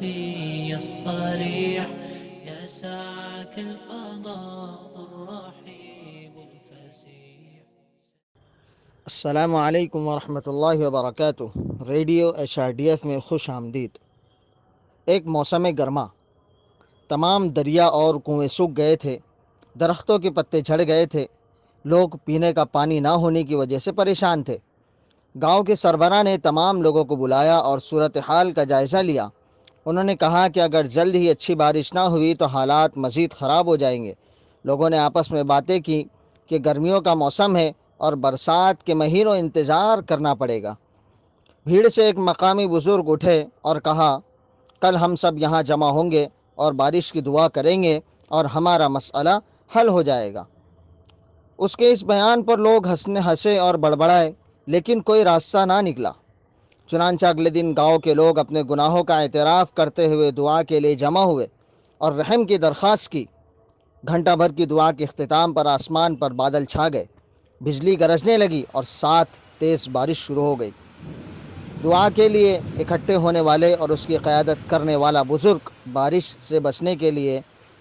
الخفي الصريح يا سعك الفضاء الرحيب الفسيح. السلام علیکم ورحمۃ اللہ وبرکاتہ۔ ریڈیو HRDF میں خوش آمدید۔ ایک موسم گرما، تمام دریا اور کنویں سوکھ گئے تھے، درختوں کے پتے جھڑ گئے تھے، لوگ پینے کا پانی نہ ہونے کی وجہ سے پریشان تھے۔ گاؤں کے سربراہ نے تمام لوگوں کو بلایا اور صورتحال کا جائزہ لیا۔ انہوں نے کہا کہ اگر جلد ہی اچھی بارش نہ ہوئی تو حالات مزید خراب ہو جائیں گے۔ لوگوں نے آپس میں باتیں کی کہ گرمیوں کا موسم ہے اور برسات کے مہینوں انتظار کرنا پڑے گا۔ بھیڑ سے ایک مقامی بزرگ اٹھے اور کہا، کل ہم سب یہاں جمع ہوں گے اور بارش کی دعا کریں گے اور ہمارا مسئلہ حل ہو جائے گا۔ اس کے اس بیان پر لوگ ہنسے اور بڑبڑائے، لیکن کوئی راستہ نہ نکلا۔ چنانچہ اگلے دن گاؤں کے لوگ اپنے گناہوں کا اعتراف کرتے ہوئے دعا کے لیے جمع ہوئے اور رحم کی درخواست کی۔ گھنٹہ بھر کی دعا کے اختتام پر آسمان پر بادل چھا گئے، بجلی گرجنے لگی اور ساتھ تیز بارش شروع ہو گئی۔ دعا کے لیے اکٹھے ہونے والے اور اس کی قیادت کرنے والا بزرگ بارش سے بچنے کے لیے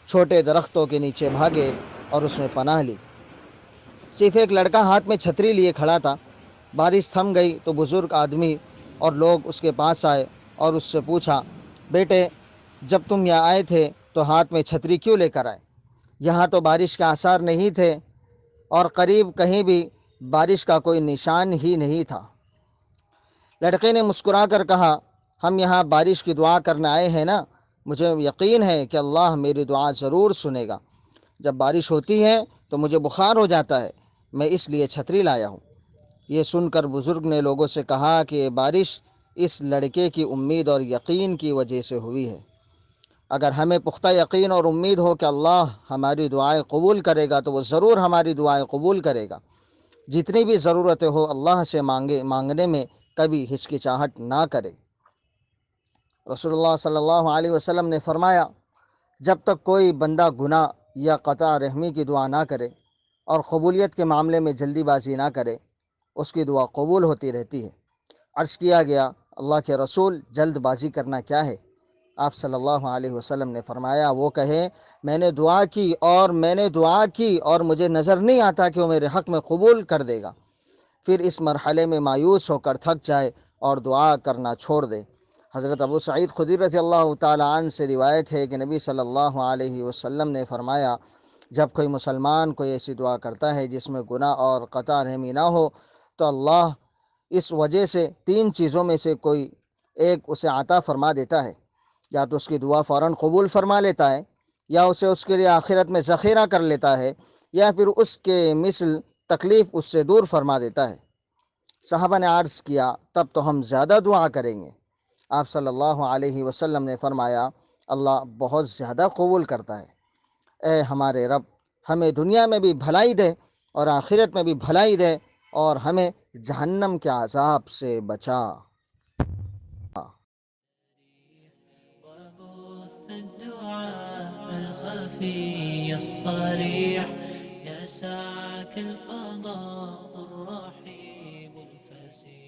چھوٹے درختوں کے نیچے بھاگے اور اس میں پناہ لی۔ صرف ایک لڑکا ہاتھ میں چھتری لیے کھڑا تھا۔ بارش تھم گئی تو بزرگ آدمی اور لوگ اس کے پاس آئے اور اس سے پوچھا، بیٹے، جب تم یہاں آئے تھے تو ہاتھ میں چھتری کیوں لے کر آئے؟ یہاں تو بارش کے آثار نہیں تھے اور قریب کہیں بھی بارش کا کوئی نشان ہی نہیں تھا۔ لڑکے نے مسکرا کر کہا، ہم یہاں بارش کی دعا کرنے آئے ہیں نا، مجھے یقین ہے کہ اللہ میری دعا ضرور سنے گا۔ جب بارش ہوتی ہے تو مجھے بخار ہو جاتا ہے، میں اس لیے چھتری لایا ہوں۔ یہ سن کر بزرگ نے لوگوں سے کہا کہ یہ بارش اس لڑکے کی امید اور یقین کی وجہ سے ہوئی ہے۔ اگر ہمیں پختہ یقین اور امید ہو کہ اللہ ہماری دعائیں قبول کرے گا تو وہ ضرور ہماری دعائیں قبول کرے گا۔ جتنی بھی ضرورتیں ہو اللہ سے مانگنے میں کبھی ہچکچاہٹ نہ کرے۔ رسول اللہ صلی اللہ علیہ وسلم نے فرمایا، جب تک کوئی بندہ گناہ یا قطع رحمی کی دعا نہ کرے اور قبولیت کے معاملے میں جلدی بازی نہ کرے، اس کی دعا قبول ہوتی رہتی ہے۔ عرض کیا گیا، اللہ کے رسول، جلد بازی کرنا کیا ہے؟ آپ صلی اللہ علیہ وسلم نے فرمایا، وہ کہے، میں نے دعا کی اور مجھے نظر نہیں آتا کہ وہ میرے حق میں قبول کر دے گا، پھر اس مرحلے میں مایوس ہو کر تھک جائے اور دعا کرنا چھوڑ دے۔ حضرت ابو سعید خدری رضی اللہ تعالی عنہ سے روایت ہے کہ نبی صلی اللہ علیہ وسلم نے فرمایا، جب کوئی مسلمان کوئی ایسی دعا کرتا ہے جس میں گناہ اور قطع رحمی نہ ہو تو اللہ اس وجہ سے 3 چیزوں میں سے کوئی ایک اسے عطا فرما دیتا ہے۔ یا تو اس کی دعا فوراً قبول فرما لیتا ہے، یا اسے اس کے لیے آخرت میں ذخیرہ کر لیتا ہے، یا پھر اس کے مثل تکلیف اس سے دور فرما دیتا ہے۔ صحابہ نے عرض کیا، تب تو ہم زیادہ دعا کریں گے۔ آپ صلی اللہ علیہ وسلم نے فرمایا، اللہ بہت زیادہ قبول کرتا ہے۔ اے ہمارے رب، ہمیں دنیا میں بھی بھلائی دے اور آخرت میں بھی بھلائی دے اور ہمیں جہنم کے عذاب سے بچا۔ وبث الدعاء الخفي الصريح يا سعك الفضاء الرحيب الفسيح.